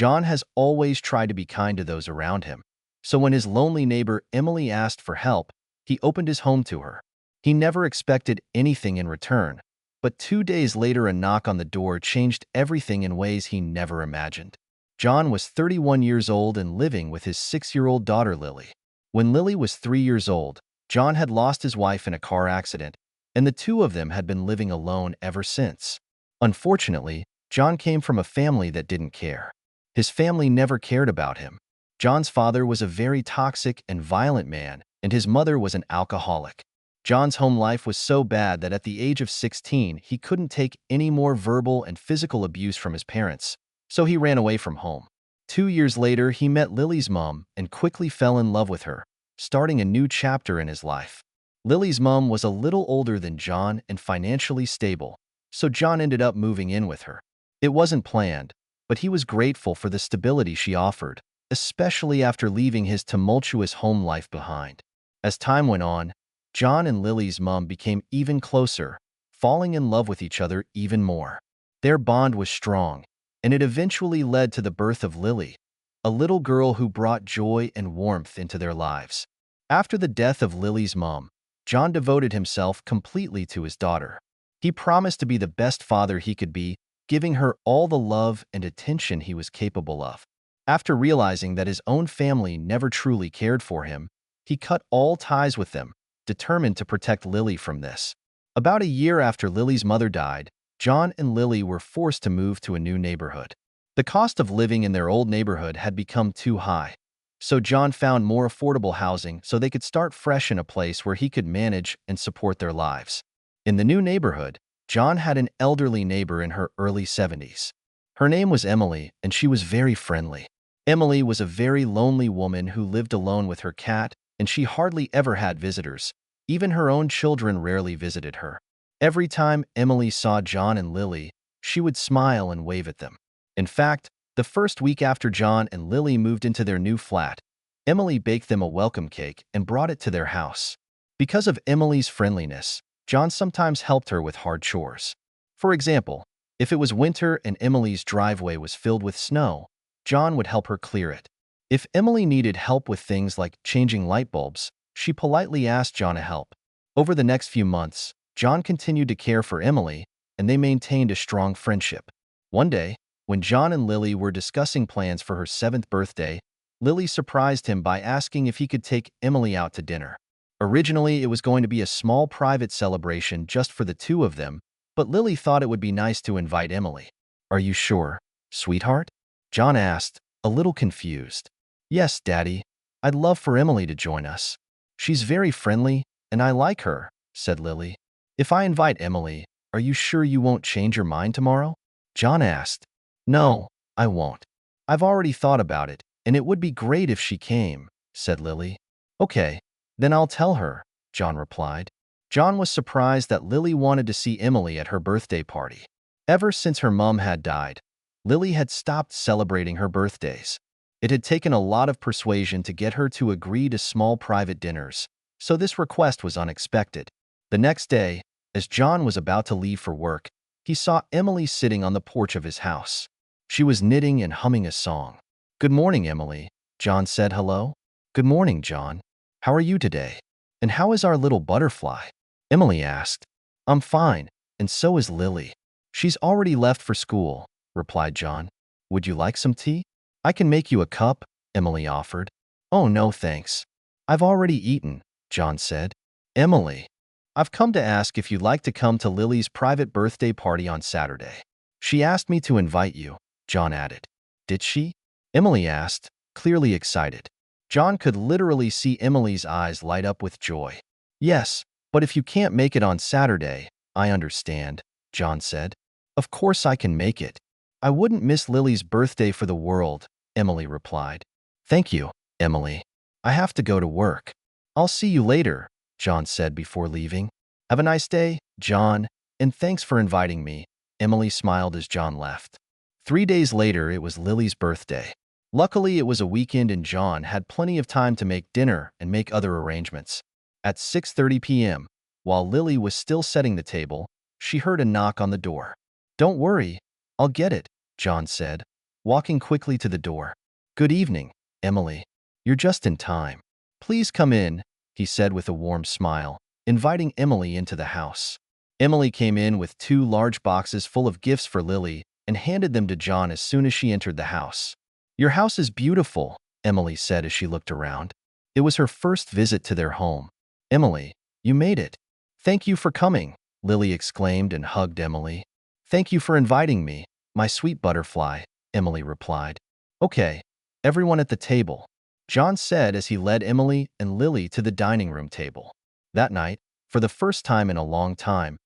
John has always tried to be kind to those around him. So when his lonely neighbor Emily asked for help, he opened his home to her. He never expected anything in return, but 2 days later a knock on the door changed everything in ways he never imagined. John was 31 years old and living with his 6-year-old daughter Lily. When Lily was 3 years old, John had lost his wife in a car accident, and the two of them had been living alone ever since. Unfortunately, John came from a family that didn't care. His family never cared about him. John's father was a very toxic and violent man, and his mother was an alcoholic. John's home life was so bad that at the age of 16, he couldn't take any more verbal and physical abuse from his parents, so he ran away from home. 2 years later, he met Lily's mom and quickly fell in love with her, starting a new chapter in his life. Lily's mom was a little older than John and financially stable, so John ended up moving in with her. It wasn't planned, but he was grateful for the stability she offered, especially after leaving his tumultuous home life behind. As time went on, John and Lily's mom became even closer, falling in love with each other even more. Their bond was strong, and it eventually led to the birth of Lily, a little girl who brought joy and warmth into their lives. After the death of Lily's mom, John devoted himself completely to his daughter. He promised to be the best father he could be, giving her all the love and attention he was capable of. After realizing that his own family never truly cared for him, he cut all ties with them, determined to protect Lily from this. About a year after Lily's mother died, John and Lily were forced to move to a new neighborhood. The cost of living in their old neighborhood had become too high, so John found more affordable housing so they could start fresh in a place where he could manage and support their lives. In the new neighborhood, John had an elderly neighbor in her early 70s. Her name was Emily, and she was very friendly. Emily was a very lonely woman who lived alone with her cat, and she hardly ever had visitors. Even her own children rarely visited her. Every time Emily saw John and Lily, she would smile and wave at them. In fact, the first week after John and Lily moved into their new flat, Emily baked them a welcome cake and brought it to their house. Because of Emily's friendliness, John sometimes helped her with hard chores. For example, if it was winter and Emily's driveway was filled with snow, John would help her clear it. If Emily needed help with things like changing light bulbs, she politely asked John to help. Over the next few months, John continued to care for Emily, and they maintained a strong friendship. One day, when John and Lily were discussing plans for her 7th birthday, Lily surprised him by asking if he could take Emily out to dinner. Originally, it was going to be a small private celebration just for the two of them, but Lily thought it would be nice to invite Emily. "Are you sure, sweetheart?" John asked, a little confused. "Yes, Daddy. I'd love for Emily to join us. She's very friendly, and I like her," said Lily. "If I invite Emily, are you sure you won't change your mind tomorrow?" John asked. "No, I won't. I've already thought about it, and it would be great if she came," said Lily. "Okay, then I'll tell her," John replied. John was surprised that Lily wanted to see Emily at her birthday party. Ever since her mom had died, Lily had stopped celebrating her birthdays. It had taken a lot of persuasion to get her to agree to small private dinners, so this request was unexpected. The next day, as John was about to leave for work, he saw Emily sitting on the porch of his house. She was knitting and humming a song. "Good morning, Emily," John said. "Hello?" "Good morning, John. How are you today? And how is our little butterfly?" Emily asked. "I'm fine, and so is Lily. She's already left for school," replied John. "Would you like some tea?" "I can make you a cup," Emily offered. "Oh, no, thanks. I've already eaten," John said. "Emily, I've come to ask if you'd like to come to Lily's private birthday party on Saturday. She asked me to invite you," John added. "Did she?" Emily asked, clearly excited. John could literally see Emily's eyes light up with joy. "Yes, but if you can't make it on Saturday, I understand," John said. "Of course I can make it. I wouldn't miss Lily's birthday for the world," Emily replied. "Thank you, Emily. I have to go to work. I'll see you later," John said before leaving. "Have a nice day, John, and thanks for inviting me," Emily smiled as John left. 3 days later, it was Lily's birthday. Luckily, it was a weekend and John had plenty of time to make dinner and make other arrangements. At 6:30 p.m., while Lily was still setting the table, she heard a knock on the door. "Don't worry, I'll get it," John said. walking quickly to the door. "Good evening, Emily. You're just in time. Please come in," he said with a warm smile, inviting Emily into the house. Emily came in with two large boxes full of gifts for Lily and handed them to John as soon as she entered the house. "Your house is beautiful," Emily said as she looked around. It was her first visit to their home. "Emily, you made it." "Thank you for coming," Lily exclaimed and hugged Emily. "Thank you for inviting me, my sweet butterfly," Emily replied. "Okay, everyone at the table," John said as he led Emily and Lily to the dining room table. That night, for the first time in a long time,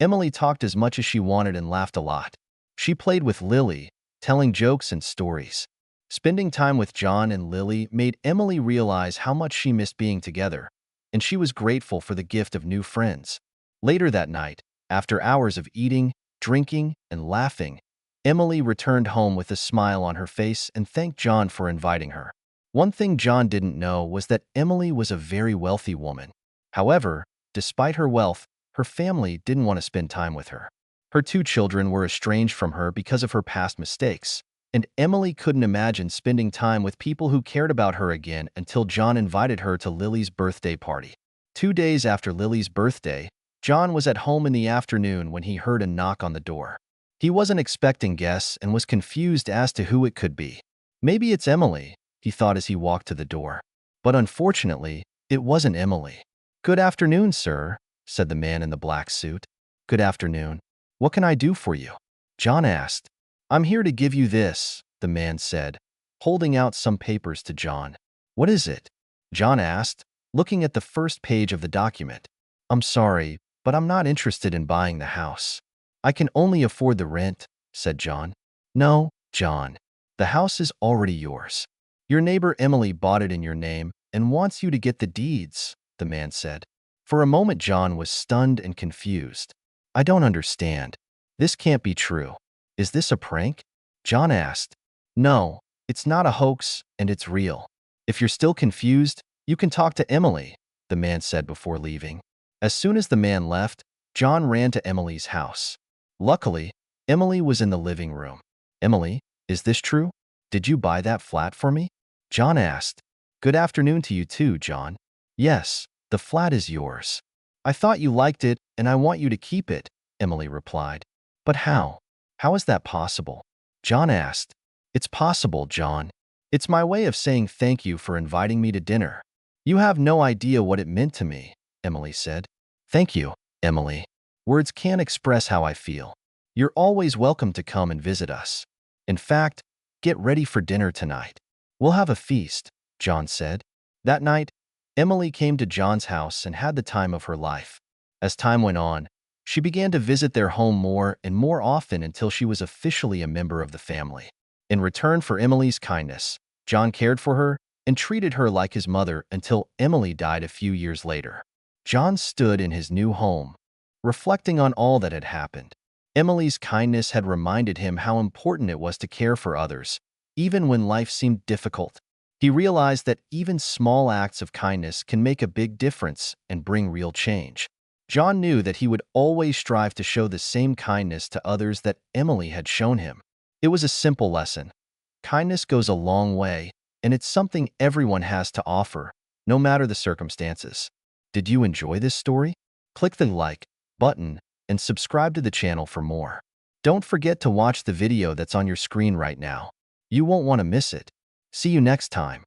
Emily talked as much as she wanted and laughed a lot. She played with Lily, telling jokes and stories. Spending time with John and Lily made Emily realize how much she missed being together, and she was grateful for the gift of new friends. Later that night, after hours of eating, drinking, and laughing, Emily returned home with a smile on her face and thanked John for inviting her. One thing John didn't know was that Emily was a very wealthy woman. However, despite her wealth, her family didn't want to spend time with her. Her two children were estranged from her because of her past mistakes, and Emily couldn't imagine spending time with people who cared about her again until John invited her to Lily's birthday party. 2 days after Lily's birthday, John was at home in the afternoon when he heard a knock on the door. He wasn't expecting guests and was confused as to who it could be. "Maybe it's Emily," he thought as he walked to the door. But unfortunately, it wasn't Emily. "Good afternoon, sir," said the man in the black suit. "Good afternoon. What can I do for you?" John asked. "I'm here to give you this," the man said, holding out some papers to John. "What is it?" John asked, looking at the first page of the document. "I'm sorry, but I'm not interested in buying the house. I can only afford the rent," said John. "No, John. The house is already yours. Your neighbor Emily bought it in your name and wants you to get the deeds," the man said. For a moment, John was stunned and confused. "I don't understand. This can't be true. Is this a prank?" John asked. "No, it's not a hoax, and it's real. If you're still confused, you can talk to Emily," the man said before leaving. As soon as the man left, John ran to Emily's house. Luckily, Emily was in the living room. "Emily, is this true? Did you buy that flat for me?" John asked. "Good afternoon to you too, John. Yes, the flat is yours. I thought you liked it, and I want you to keep it," Emily replied. "But how? How is that possible?" John asked. "It's possible, John. It's my way of saying thank you for inviting me to dinner." "You have no idea what it meant to me," Emily said. "Thank you, Emily. Words can't express how I feel. You're always welcome to come and visit us. In fact, get ready for dinner tonight. We'll have a feast," John said. That night, Emily came to John's house and had the time of her life. As time went on, she began to visit their home more and more often until she was officially a member of the family. In return for Emily's kindness, John cared for her and treated her like his mother until Emily died a few years later. John stood in his new home, reflecting on all that had happened. Emily's kindness had reminded him how important it was to care for others, even when life seemed difficult. He realized that even small acts of kindness can make a big difference and bring real change. John knew that he would always strive to show the same kindness to others that Emily had shown him. It was a simple lesson. Kindness goes a long way, and it's something everyone has to offer, no matter the circumstances. Did you enjoy this story? Click the like button and subscribe to the channel for more. Don't forget to watch the video that's on your screen right now. You won't want to miss it. See you next time.